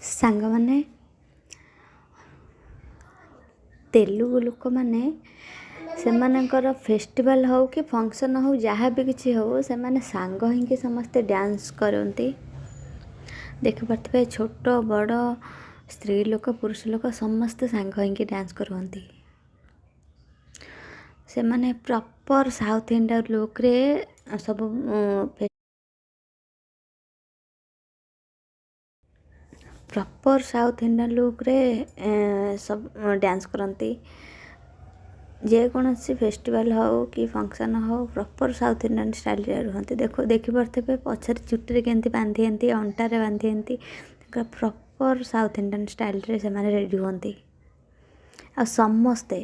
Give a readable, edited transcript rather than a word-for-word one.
ସାଙ୍ଗମାନେ ତେଲୁଗୁ ଲୋକମାନେ ସେମାନଙ୍କର ଫେଷ୍ଟିଭାଲ୍ ହଉ କି ଫଙ୍କସନ୍ ହଉ ଯାହା ବି କିଛି ହଉ ସେମାନେ ସାଙ୍ଗ ହେଇକି ସମସ୍ତେ ଡ୍ୟାନ୍ସ କରନ୍ତି। ଦେଖିପାରୁଥିବେ ଛୋଟ ବଡ଼ ସ୍ତ୍ରୀ ଲୋକ ପୁରୁଷ ଲୋକ ସମସ୍ତେ ସାଙ୍ଗ ହେଇକି ଡ୍ୟାନ୍ସ କରନ୍ତି। ସେମାନେ ପ୍ରପର୍ ସାଉଥ୍ ଇଣ୍ଡିଆ ଲୁକ୍ରେ ସବୁ ପ୍ରପର୍ ସାଉଥ୍ ଇଣ୍ଡିଆନ୍ ଲୁକ୍ରେ ସବୁ ଡ୍ୟାନ୍ସ କରନ୍ତି। ଯେକୌଣସି ଫେଷ୍ଟିଭାଲ୍ ହଉ କି ଫଙ୍କସନ୍ ହଉ ପ୍ରପର୍ ସାଉଥ୍ ଇଣ୍ଡିଆନ୍ ଷ୍ଟାଇଲ୍ରେ ରୁହନ୍ତି। ଦେଖିପାରୁଥିବେ ପଛରେ ଚୁଟିରେ କେମିତି ବାନ୍ଧିନ୍ତି, ଅଣ୍ଟାରେ ବାନ୍ଧିନ୍ତି, ତାଙ୍କର ପ୍ରପର୍ ସାଉଥ୍ ଇଣ୍ଡିଆନ୍ ଷ୍ଟାଇଲ୍ରେ ସେମାନେ ରେଡ଼ି ହୁଅନ୍ତି। ଆଉ ସମସ୍ତେ